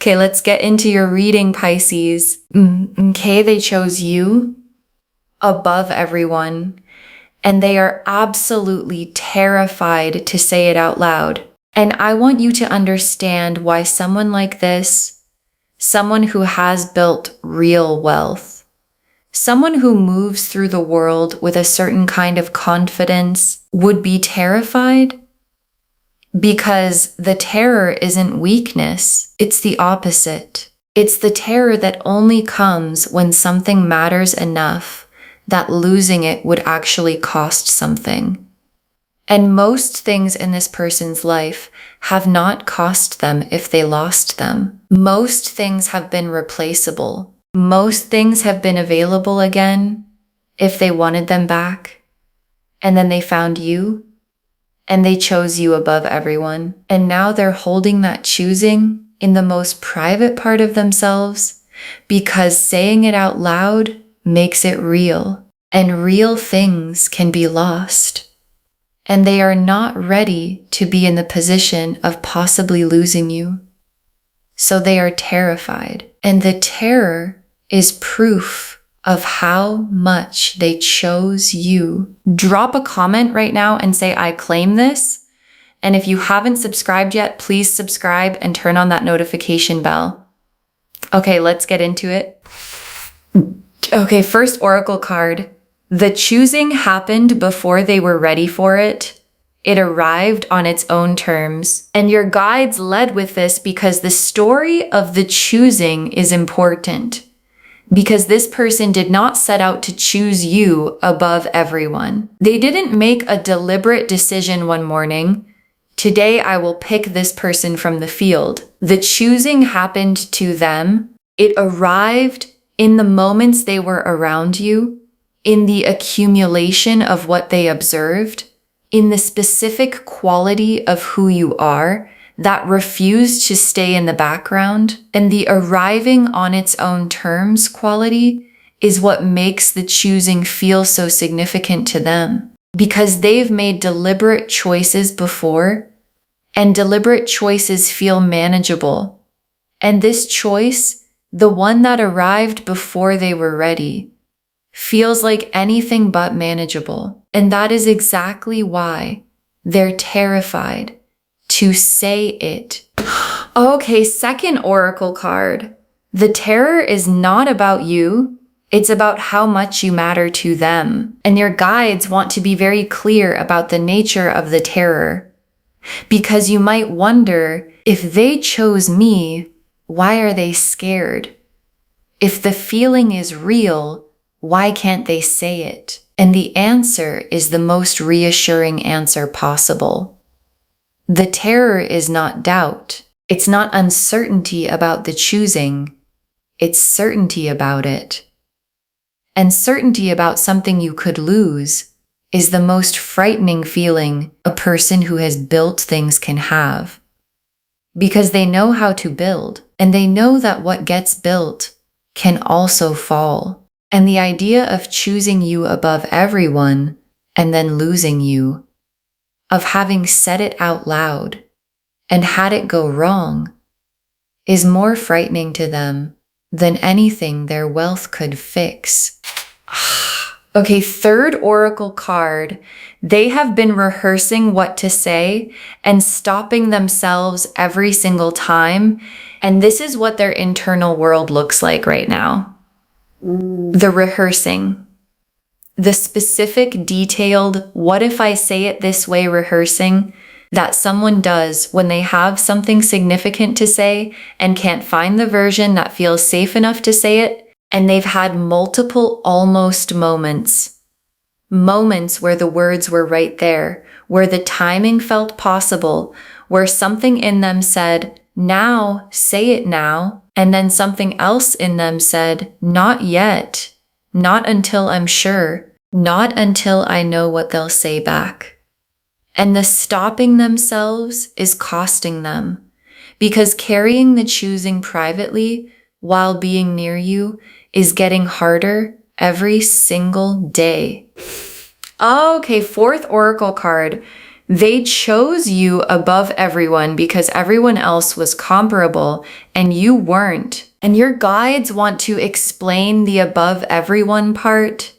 Okay, let's get into your reading, Pisces. Okay, they chose you above everyone, and they are absolutely terrified to say it out loud. And I want you to understand why someone like this, someone who has built real wealth, someone who moves through the world with a certain kind of confidence, would be terrified. Because the terror isn't weakness, it's the opposite. It's the terror that only comes when something matters enough that losing it would actually cost something. And most things in this person's life have not cost them if they lost them. Most things have been replaceable. Most things have been available again if they wanted them back. And then they found you. And they chose you above everyone. And now they're holding that choosing in the most private part of themselves because saying it out loud makes it real. And real things can be lost. And they are not ready to be in the position of possibly losing you. So they are terrified. And the terror is proof of how much they chose you. Drop a comment right now and say, I claim this. And if you haven't subscribed yet, please subscribe and turn on that notification bell. Okay, let's get into it. Okay, first oracle card. The choosing happened before they were ready for it. It arrived on its own terms. And your guides led with this because the story of the choosing is important. Because this person did not set out to choose you above everyone. They didn't make a deliberate decision one morning. Today I will pick this person from the field. The choosing happened to them. It arrived in the moments they were around you, in the accumulation of what they observed, in the specific quality of who you are, that refused to stay in the background, and the arriving on its own terms quality is what makes the choosing feel so significant to them. Because they've made deliberate choices before, and deliberate choices feel manageable. And this choice, the one that arrived before they were ready, feels like anything but manageable. And that is exactly why they're terrified to say it. Okay, second oracle card. The terror is not about you. It's about how much you matter to them. And your guides want to be very clear about the nature of the terror. Because you might wonder, if they chose me, why are they scared? If the feeling is real, why can't they say it? And the answer is the most reassuring answer possible. The terror is not doubt. It's not uncertainty about the choosing. It's certainty about it. And certainty about something you could lose is the most frightening feeling a person who has built things can have. Because they know how to build, and they know that what gets built can also fall. And the idea of choosing you above everyone and then losing you, of having said it out loud and had it go wrong, is more frightening to them than anything their wealth could fix. Okay, third oracle card. They have been rehearsing what to say and stopping themselves every single time. And this is what their internal world looks like right now. The rehearsing. The specific, detailed, what if I say it this way rehearsing that someone does when they have something significant to say and can't find the version that feels safe enough to say it, and they've had multiple almost moments. Moments where the words were right there, where the timing felt possible, where something in them said, now, say it now, and then something else in them said, not yet, not until I'm sure, not until I know what they'll say back. And the stopping themselves is costing them, because carrying the choosing privately while being near you is getting harder every single day. Okay, fourth oracle card. They chose you above everyone because everyone else was comparable and you weren't. And your guides want to explain the above everyone part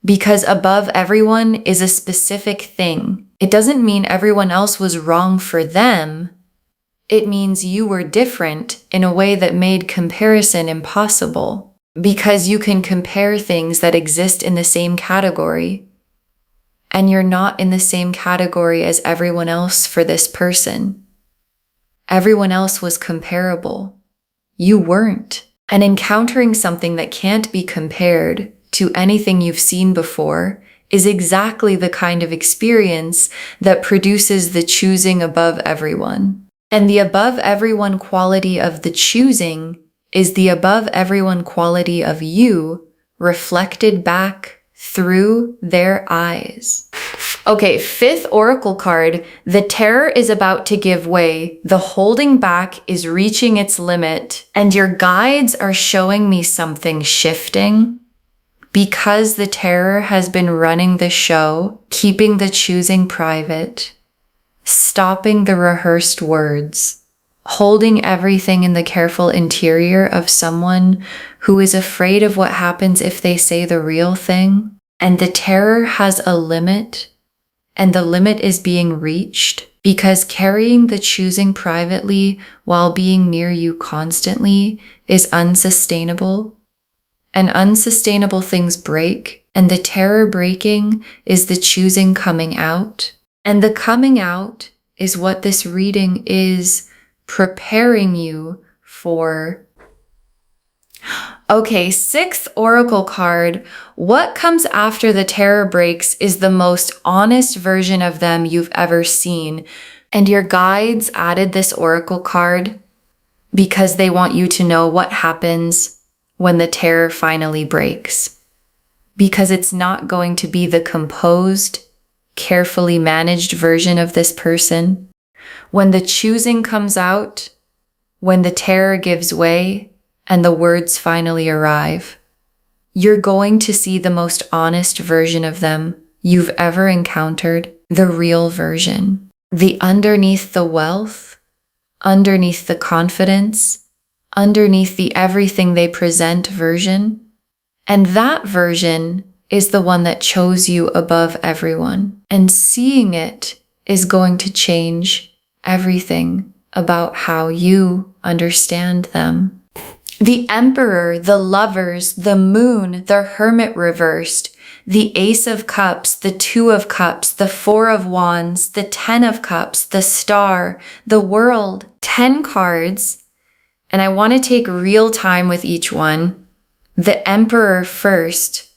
because above everyone is a specific thing. It doesn't mean everyone else was wrong for them. It means you were different in a way that made comparison impossible because you can compare things that exist in the same category. And you're not in the same category as everyone else for this person. Everyone else was comparable. You weren't. And encountering something that can't be compared to anything you've seen before is exactly the kind of experience that produces the choosing above everyone. And the above everyone quality of the choosing is the above everyone quality of you reflected back through their eyes. Okay, fifth oracle card. The terror is about to give way. The holding back is reaching its limit. And your guides are showing me something shifting. Because the terror has been running the show, keeping the choosing private, stopping the rehearsed words, holding everything in the careful interior of someone who is afraid of what happens if they say the real thing. And the terror has a limit, and the limit is being reached because carrying the choosing privately while being near you constantly is unsustainable. And unsustainable things break, and the terror breaking is the choosing coming out. And the coming out is what this reading is preparing you for. Okay, sixth oracle card. What comes after the terror breaks is the most honest version of them you've ever seen. And your guides added this oracle card because they want you to know what happens when the terror finally breaks. Because it's not going to be the composed, carefully managed version of this person. When the choosing comes out, when the terror gives way, and the words finally arrive, you're going to see the most honest version of them you've ever encountered, the real version. The underneath the wealth, underneath the confidence, underneath the everything they present version. And that version is the one that chose you above everyone. And seeing it is going to change everything about how you understand them. The Emperor, the Lovers, the Moon, the Hermit reversed, the Ace of Cups, the Two of Cups, the Four of Wands, the Ten of Cups, the Star, the World, 10 cards. And I want to take real time with each one. The Emperor first,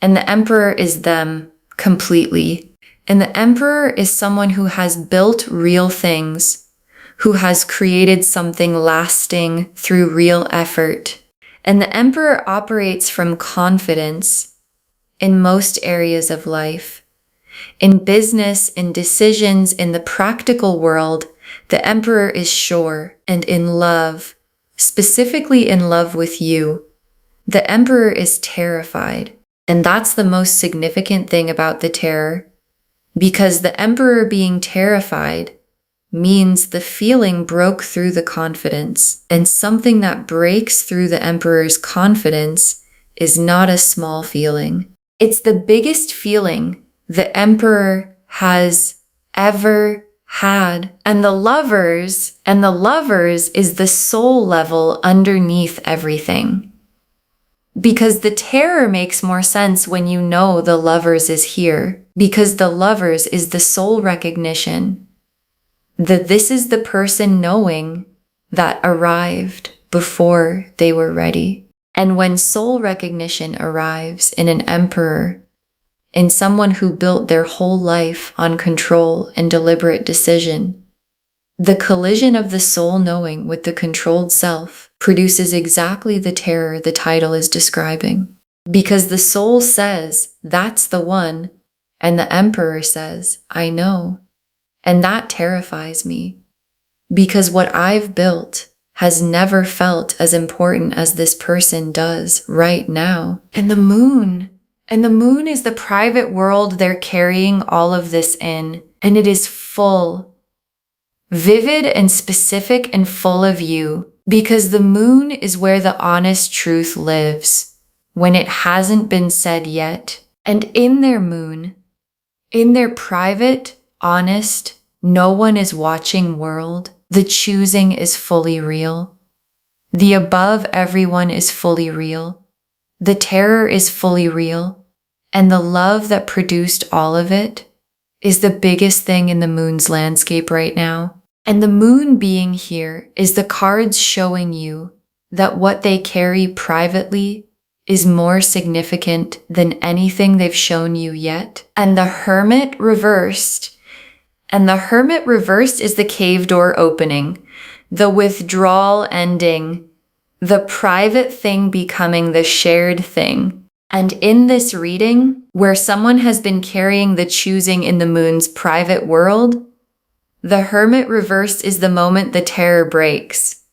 and the Emperor is them completely. And the Emperor is someone who has built real things, who has created something lasting through real effort. And the Emperor operates from confidence in most areas of life. In business, in decisions, in the practical world, the Emperor is sure, and in love, specifically in love with you, the Emperor is terrified. And that's the most significant thing about the terror, because the Emperor being terrified means the feeling broke through the confidence, and something that breaks through the Emperor's confidence is not a small feeling. It's the biggest feeling the Emperor has ever had. And the Lovers is the soul level underneath everything. Because the terror makes more sense when you know the Lovers is here, because the Lovers is the soul recognition. That this is the person knowing that arrived before they were ready. And when soul recognition arrives in an Emperor, in someone who built their whole life on control and deliberate decision, the collision of the soul knowing with the controlled self produces exactly the terror the title is describing. Because the soul says, that's the one, and the Emperor says, I know. And that terrifies me, because what I've built has never felt as important as this person does right now. And the moon And the moon is the private world they're carrying all of this in. And it is full, vivid and specific and full of you, because the moon is where the honest truth lives when it hasn't been said yet. And in their moon, in their private, honest, no one is watching world, the choosing is fully real. The above everyone is fully real. The terror is fully real. And the love that produced all of it is the biggest thing in the moon's landscape right now. And the moon being here is the cards showing you that what they carry privately is more significant than anything they've shown you yet. And the Hermit reversed. And the Hermit reversed is the cave door opening, the withdrawal ending, the private thing becoming the shared thing. And in this reading, where someone has been carrying the choosing in the moon's private world, the Hermit reversed is the moment the terror breaks,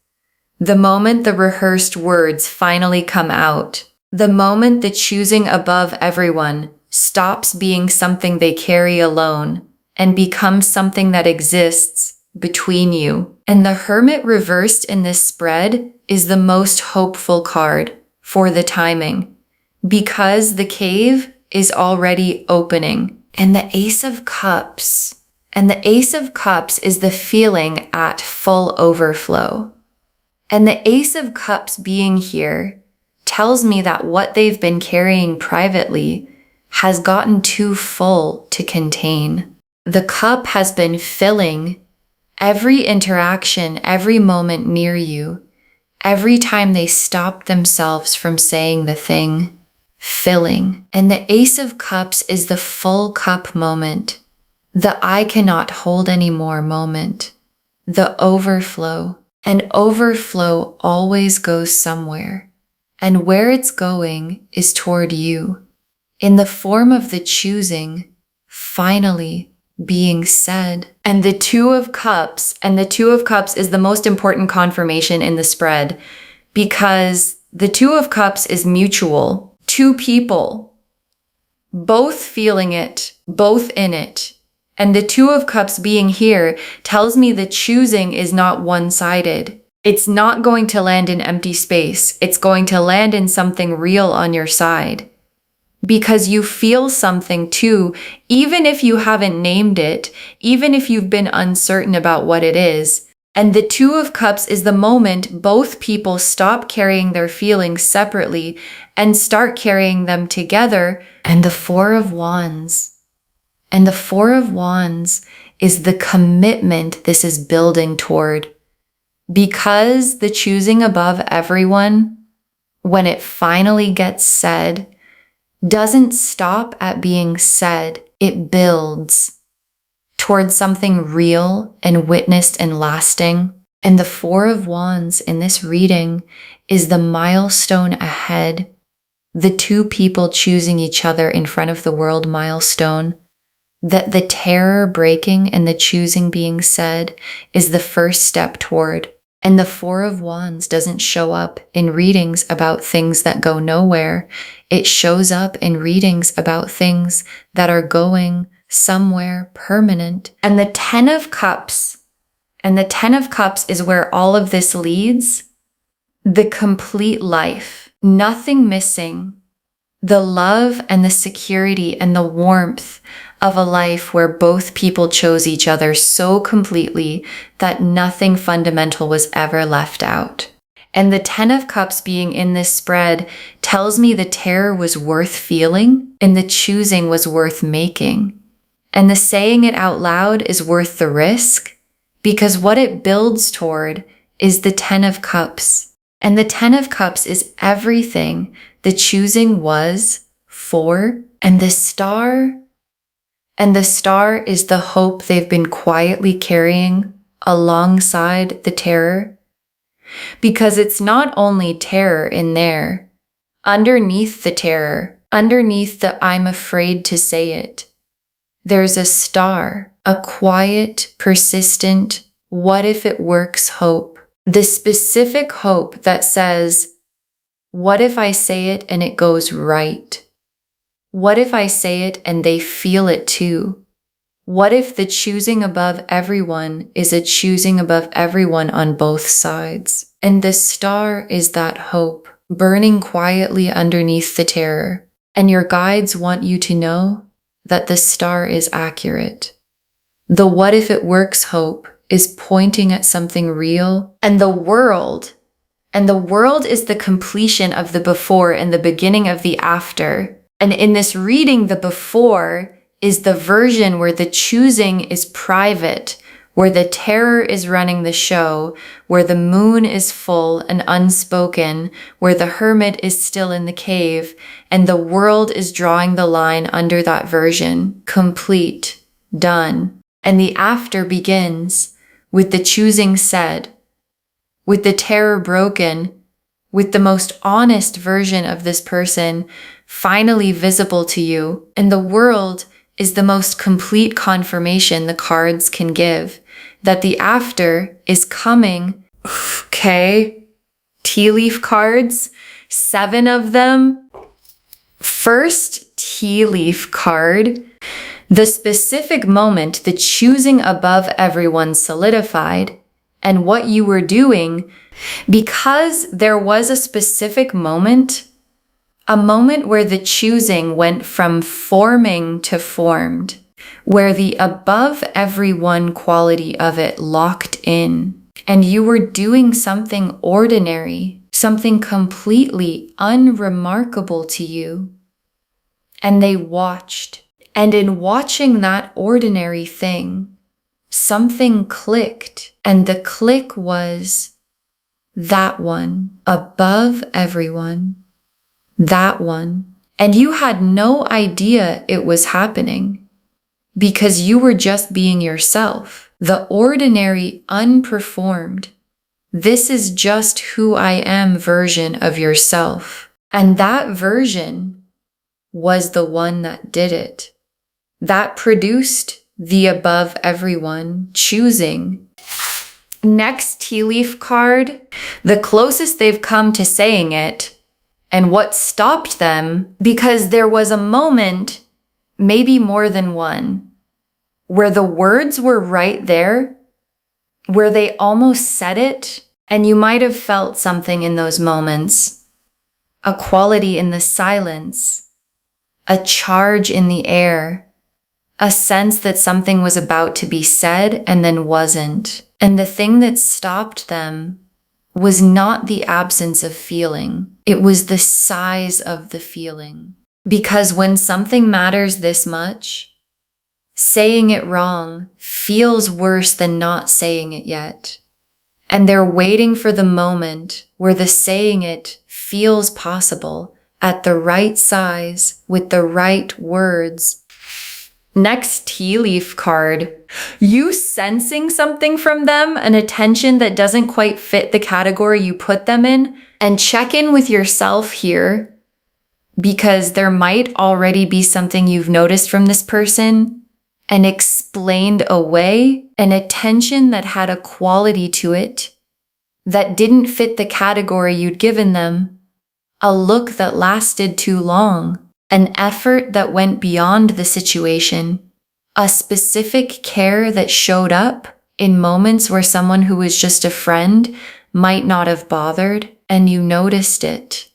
the moment the rehearsed words finally come out, the moment the choosing above everyone stops being something they carry alone and becomes something that exists between you. And the Hermit reversed in this spread is the most hopeful card for the timing, because the cave is already opening. And the Ace of Cups. And the Ace of Cups is the feeling at full overflow. And the Ace of Cups being here tells me that what they've been carrying privately has gotten too full to contain. The cup has been filling every interaction, every moment near you, every time they stopped themselves from saying the thing, filling. And the Ace of Cups is the full cup moment, the I cannot hold anymore moment, the overflow. And overflow always goes somewhere. And where it's going is toward you, in the form of the choosing finally being said. And the Two of Cups, and the Two of Cups is the most important confirmation in the spread, because the Two of Cups is mutual. Two people, both feeling it, both in it. And the Two of Cups being here tells me the choosing is not one-sided. It's not going to land in empty space. It's going to land in something real on your side. Because you feel something too, even if you haven't named it, even if you've been uncertain about what it is. And the Two of Cups is the moment both people stop carrying their feelings separately and start carrying them together. And the Four of Wands. And the Four of Wands is the commitment this is building toward. Because the choosing above everyone, when it finally gets said, doesn't stop at being said. It builds towards something real and witnessed and lasting. And the Four of Wands in this reading is the milestone ahead, the two people choosing each other in front of the world milestone. That the terror breaking and the choosing being said is the first step toward. And the Four of Wands doesn't show up in readings about things that go nowhere. It shows up in readings about things that are going somewhere permanent. And the Ten of Cups, and the Ten of Cups is where all of this leads. The complete life, nothing missing. The love and the security and the warmth of a life where both people chose each other so completely that nothing fundamental was ever left out. And the Ten of Cups being in this spread tells me the terror was worth feeling and the choosing was worth making. And the saying it out loud is worth the risk, because what it builds toward is the Ten of Cups. And the Ten of Cups is everything the choosing was for. And the Star is the hope they've been quietly carrying alongside the terror. Because it's not only terror in there. Underneath the terror, underneath the I'm afraid to say it, there's a star, a quiet, persistent, what if it works hope. The specific hope that says, what if I say it and it goes right? What if I say it and they feel it too? What if the choosing above everyone is a choosing above everyone on both sides? And the star is that hope, burning quietly underneath the terror. And your guides want you to know that the star is accurate. The what if it works hope is pointing at something real, and the world is the completion of the before and the beginning of the after. And in this reading, the before is the version where the choosing is private, where the terror is running the show, where the moon is full and unspoken, where the hermit is still in the cave, and the world is drawing the line under that version, complete, done. And the after begins with the choosing said, with the terror broken, with the most honest version of this person finally visible to you. And the world is the most complete confirmation the cards can give that the after is coming. Okay. Tea leaf cards, 7 of them. First tea leaf card. The specific moment the choosing above everyone solidified and what you were doing, because there was a specific moment, a moment where the choosing went from forming to formed, where the above everyone quality of it locked in, and you were doing something ordinary, something completely unremarkable to you. And they watched. And in watching that ordinary thing, something clicked. And the click was that one, above everyone, that one. And you had no idea it was happening because you were just being yourself, the ordinary, unperformed. This is just who I am version of yourself. And that version was the one that did it. That produced the above everyone choosing. Next tea leaf card, the closest they've come to saying it, and what stopped them, because there was a moment, maybe more than one, where the words were right there, where they almost said it, and you might have felt something in those moments, a quality in the silence, a charge in the air, a sense that something was about to be said and then wasn't. And the thing that stopped them was not the absence of feeling. It was the size of the feeling. Because when something matters this much, saying it wrong feels worse than not saying it yet. And they're waiting for the moment where the saying it feels possible at the right size with the right words. Next tea leaf card, you sensing something from them, an attention that doesn't quite fit the category you put them in, and check in with yourself here because there might already be something you've noticed from this person and explained away, an attention that had a quality to it that didn't fit the category you'd given them, a look that lasted too long, an effort that went beyond the situation, a specific care that showed up in moments where someone who was just a friend might not have bothered, and you noticed it,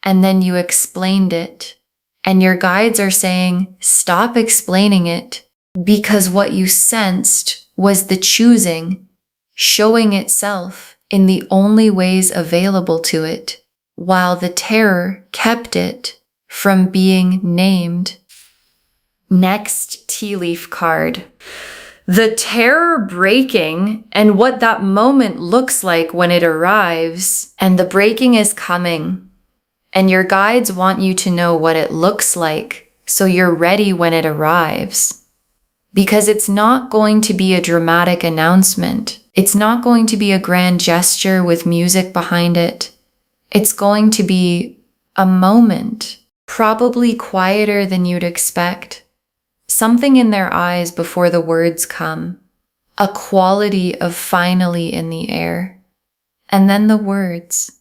and then you explained it. And your guides are saying, stop explaining it, because what you sensed was the choosing, showing itself in the only ways available to it, while the terror kept it from being named. Next tea leaf card. The terror breaking and what that moment looks like when it arrives, and the breaking is coming. And your guides want you to know what it looks like so you're ready when it arrives. Because it's not going to be a dramatic announcement. It's not going to be a grand gesture with music behind it. It's going to be a moment, probably quieter than you'd expect. Something in their eyes before the words come. A quality of finally in the air. And then the words.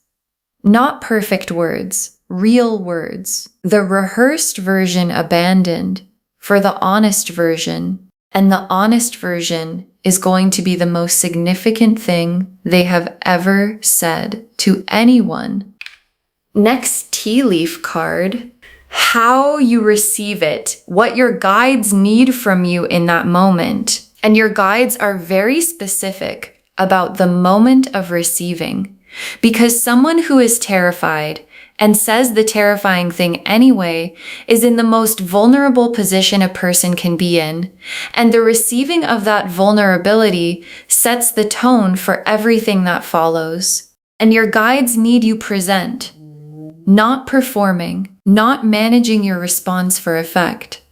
Not perfect words, real words. The rehearsed version abandoned for the honest version. And the honest version is going to be the most significant thing they have ever said to anyone. Next tea leaf card. How you receive it, what your guides need from you in that moment. And your guides are very specific about the moment of receiving. Because someone who is terrified and says the terrifying thing anyway is in the most vulnerable position a person can be in. And the receiving of that vulnerability sets the tone for everything that follows. And your guides need you present, not performing, not managing your response for effect,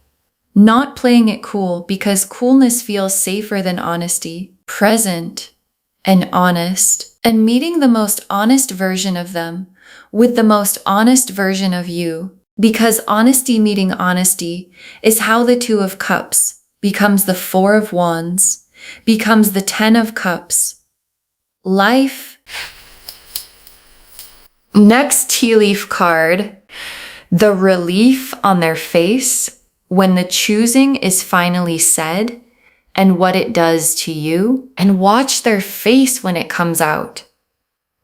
not playing it cool because coolness feels safer than honesty, present and honest, and meeting the most honest version of them with the most honest version of you. Because honesty meeting honesty is how the Two of Cups becomes the Four of Wands, becomes the Ten of Cups. Life. Next tea leaf card, the relief on their face when the choosing is finally said and what it does to you, and watch their face when it comes out.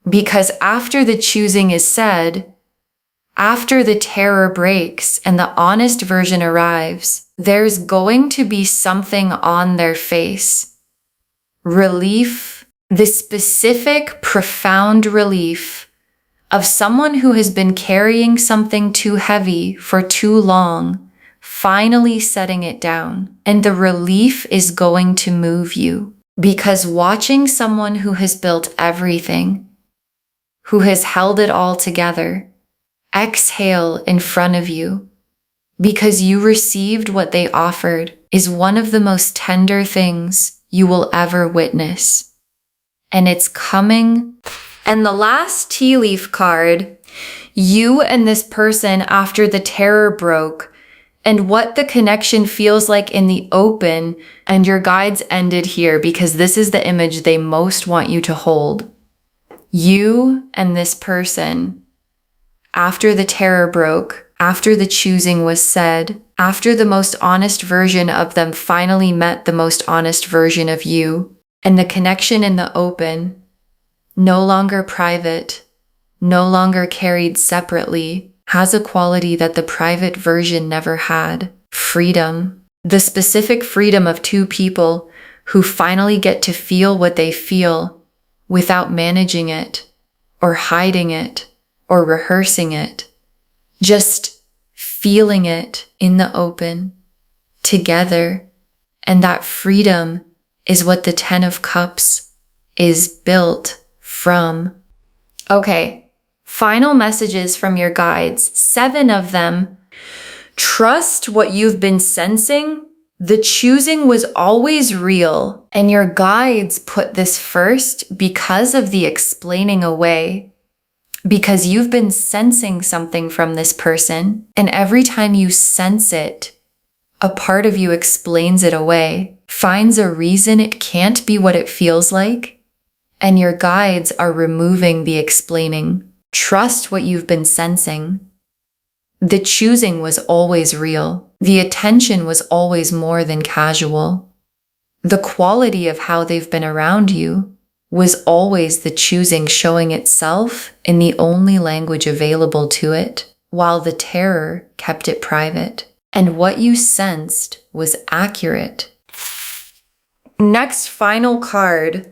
Because after the choosing is said, after the terror breaks and the honest version arrives, there's going to be something on their face. Relief, the specific, profound relief of someone who has been carrying something too heavy for too long, finally setting it down. And the relief is going to move you. Because watching someone who has built everything, who has held it all together, exhale in front of you, because you received what they offered, is one of the most tender things you will ever witness. And it's coming. And the last tea leaf card, you and this person after the terror broke, and what the connection feels like in the open, and your guides ended here because this is the image they most want you to hold. You and this person, after the terror broke, after the choosing was said, after the most honest version of them finally met the most honest version of you, and the connection in the open, no longer private, no longer carried separately, has a quality that the private version never had. Freedom. The specific freedom of two people who finally get to feel what they feel without managing it, or hiding it, or rehearsing it. Just feeling it in the open, together. And that freedom is what the Ten of Cups is built from. Okay. Final messages from your guides, 7 of them. Trust what you've been sensing. The choosing was always real, and your guides put this first because of the explaining away. Because you've been sensing something from this person, and every time you sense it, a part of you explains it away, finds a reason it can't be what it feels like, and your guides are removing the explaining. Trust what you've been sensing. The choosing was always real. The attention was always more than casual. The quality of how they've been around you was always the choosing showing itself in the only language available to it, while the terror kept it private. And what you sensed was accurate. Next final card.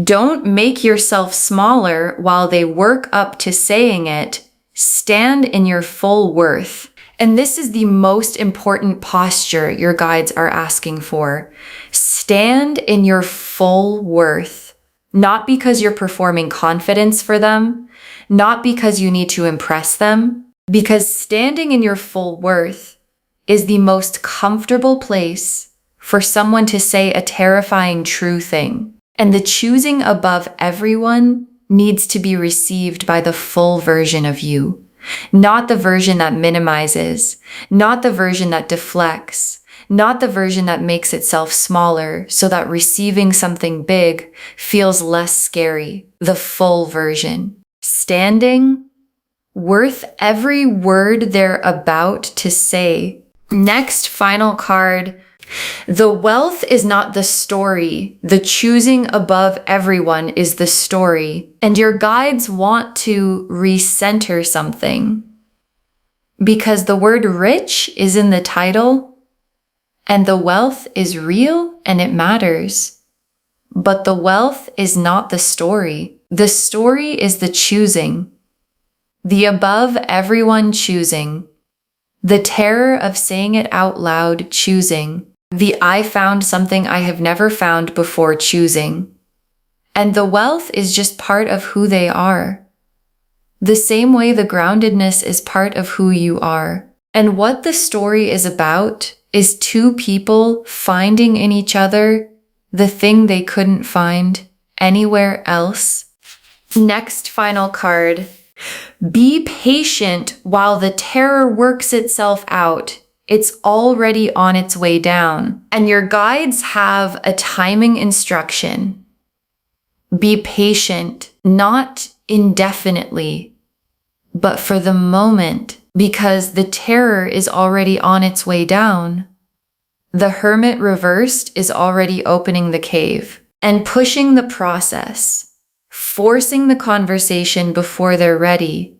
Don't make yourself smaller while they work up to saying it. Stand in your full worth. And this is the most important posture your guides are asking for. Stand in your full worth. Not because you're performing confidence for them, not because you need to impress them, because standing in your full worth is the most comfortable place for someone to say a terrifying true thing. And the choosing above everyone needs to be received by the full version of you, not the version that minimizes, not the version that deflects, not the version that makes itself smaller so that receiving something big feels less scary, the full version. standing, worth every word they're about to say. Next, final card. The wealth is not the story. The choosing above everyone is the story. And your guides want to recenter something. Because the word rich is in the title, and the wealth is real and it matters. But the wealth is not the story. The story is the choosing. The above everyone choosing. The terror of saying it out loud choosing. The I found something I have never found before choosing. And the wealth is just part of who they are. The same way the groundedness is part of who you are. And what the story is about is two people finding in each other the thing they couldn't find anywhere else. Next final card. Be patient while the terror works itself out. It's already on its way down. And your guides have a timing instruction. Be patient, not indefinitely, but for the moment, because the terror is already on its way down. The Hermit reversed is already opening the cave and pushing the process, forcing the conversation before they're ready,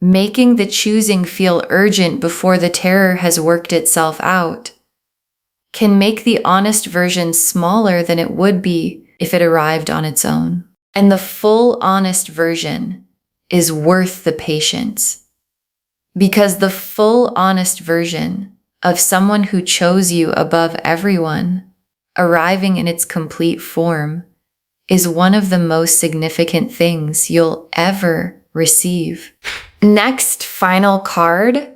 making the choosing feel urgent before the terror has worked itself out, can make the honest version smaller than it would be if it arrived on its own. And the full honest version is worth the patience. Because the full honest version of someone who chose you above everyone, arriving in its complete form, is one of the most significant things you'll ever receive. Next, final card.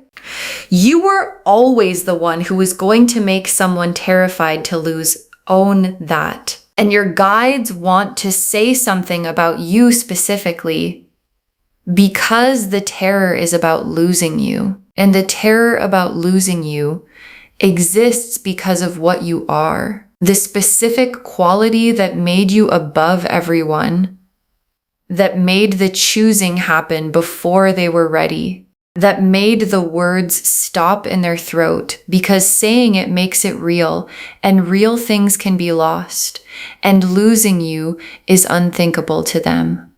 You were always the one who was going to make someone terrified to lose. Own that. And your guides want to say something about you specifically because the terror is about losing you. And the terror about losing you exists because of what you are. The specific quality that made you above everyone, that made the choosing happen before they were ready, that made the words stop in their throat because saying it makes it real, and real things can be lost, and losing you is unthinkable to them.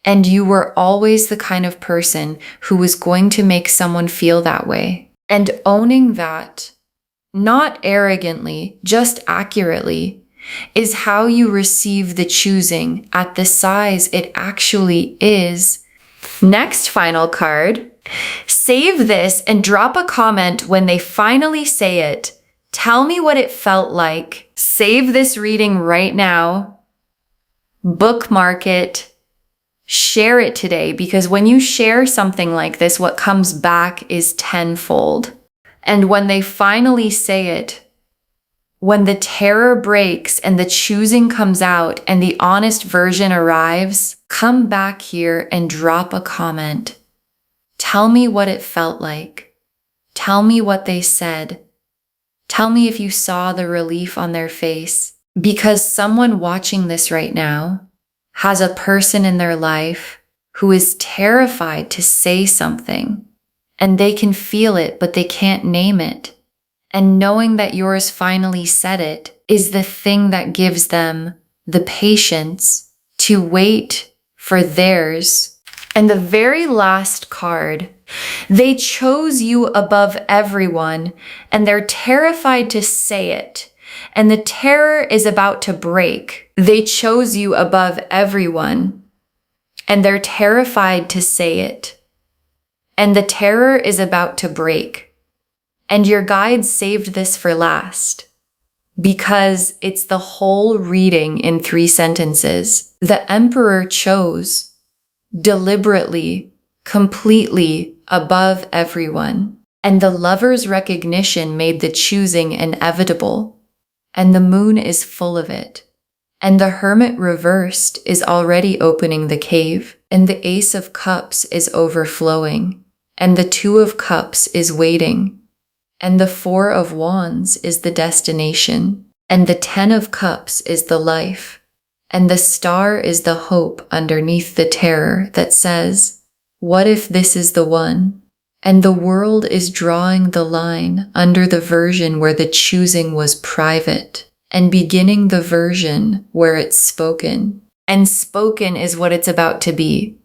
And you were always the kind of person who was going to make someone feel that way. And owning that, not arrogantly, just accurately, is how you receive the choosing at the size it actually is. Next final card. Save this and drop a comment when they finally say it. Tell me what it felt like. Save this reading right now. Bookmark it. Share it today, because when you share something like this, what comes back is tenfold. And when they finally say it, when the terror breaks and the choosing comes out and the honest version arrives, come back here and drop a comment. Tell me what it felt like. Tell me what they said. Tell me if you saw the relief on their face. Because someone watching this right now has a person in their life who is terrified to say something, and they can feel it, but they can't name it. And knowing that yours finally said it is the thing that gives them the patience to wait for theirs. And the very last card, they chose you above everyone, and they're terrified to say it. And the terror is about to break. They chose you above everyone, and they're terrified to say it. And the terror is about to break. And your guides saved this for last, because it's the whole reading in 3 sentences. The Emperor chose deliberately, completely above everyone. And the Lover's recognition made the choosing inevitable. And the moon is full of it. And the Hermit reversed is already opening the cave. And the Ace of Cups is overflowing. And the Two of Cups is waiting. And the Four of Wands is the destination. And the 10 of Cups is the life. And the star is the hope underneath the terror that says, what if this is the one? And the world is drawing the line under the version where the choosing was private and beginning the version where it's spoken. And spoken is what it's about to be.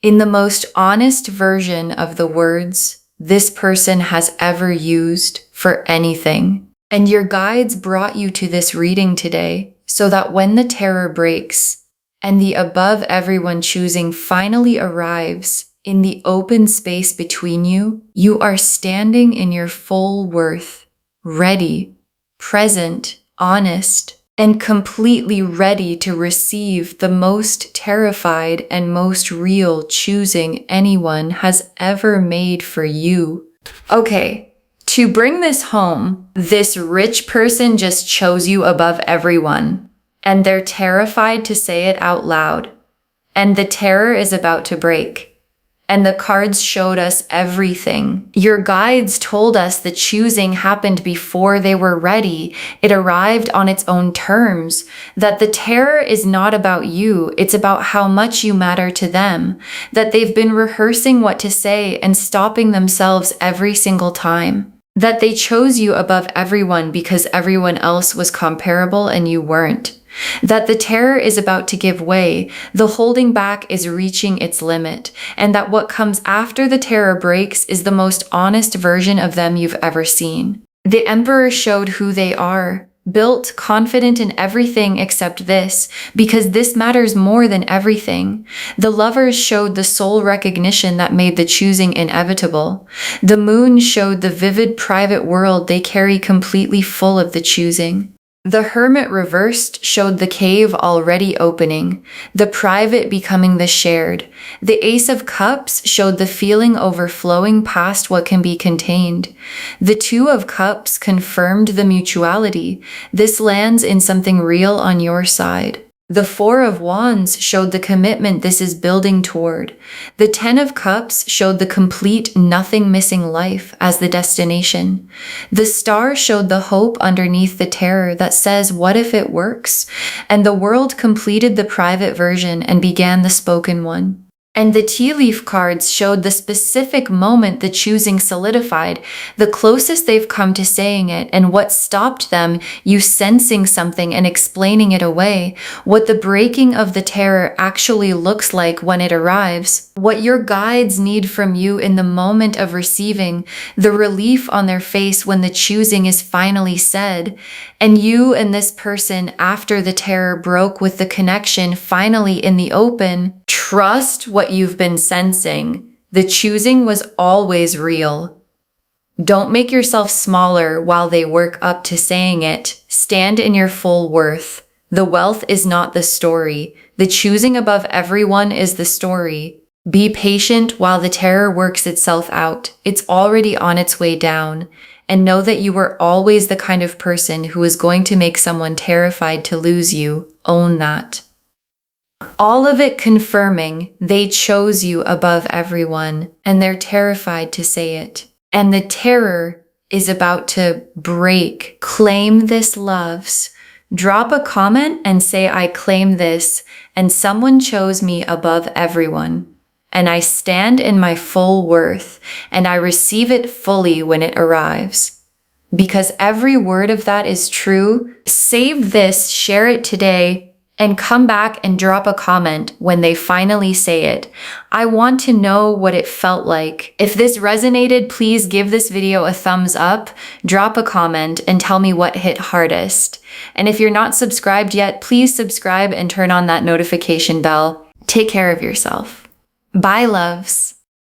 In the most honest version of the words this person has ever used for anything. And your guides brought you to this reading today so that when the terror breaks and the above everyone choosing finally arrives in the open space between you, you are standing in your full worth, ready, present, honest, and completely ready to receive the most terrified and most real choosing anyone has ever made for you. Okay, to bring this home, this rich person just chose you above everyone, and they're terrified to say it out loud, and the terror is about to break. And the cards showed us everything. Your guides told us the choosing happened before they were ready. It arrived on its own terms. That the terror is not about you. It's about how much you matter to them. That they've been rehearsing what to say and stopping themselves every single time. That they chose you above everyone because everyone else was comparable and you weren't. That the terror is about to give way, the holding back is reaching its limit, and that what comes after the terror breaks is the most honest version of them you've ever seen. The Emperor showed who they are, built, confident in everything except this, because this matters more than everything. The Lovers showed the soul recognition that made the choosing inevitable. The Moon showed the vivid private world they carry completely full of the choosing. The Hermit reversed showed the cave already opening, the private becoming the shared. The Ace of Cups showed the feeling overflowing past what can be contained. The Two of Cups confirmed the mutuality. This lands in something real on your side. The Four of Wands showed the commitment this is building toward. The Ten of Cups showed the complete nothing missing life as the destination. The Star showed the hope underneath the terror that says, what if it works? And the world completed the private version and began the spoken one. And the tea leaf cards showed the specific moment the choosing solidified, the closest they've come to saying it, and what stopped them, you sensing something and explaining it away, what the breaking of the terror actually looks like when it arrives, what your guides need from you in the moment of receiving, the relief on their face when the choosing is finally said, and you and this person after the terror broke with the connection finally in the open. Trust what you've been sensing. The choosing was always real. Don't make yourself smaller while they work up to saying it. Stand in your full worth. The wealth is not the story. The choosing above everyone is the story. Be patient while the terror works itself out. It's already on its way down. And know that you were always the kind of person who is going to make someone terrified to lose you. Own that. All of it confirming they chose you above everyone, and they're terrified to say it. And the terror is about to break. Claim this, loves. Drop a comment and say, I claim this, and someone chose me above everyone. And I stand in my full worth, and I receive it fully when it arrives. Because every word of that is true. Save this, share it today, and come back and drop a comment when they finally say it. I want to know what it felt like. If this resonated, please give this video a thumbs up, drop a comment, and tell me what hit hardest. And if you're not subscribed yet, please subscribe and turn on that notification bell. Take care of yourself. Bye, loves.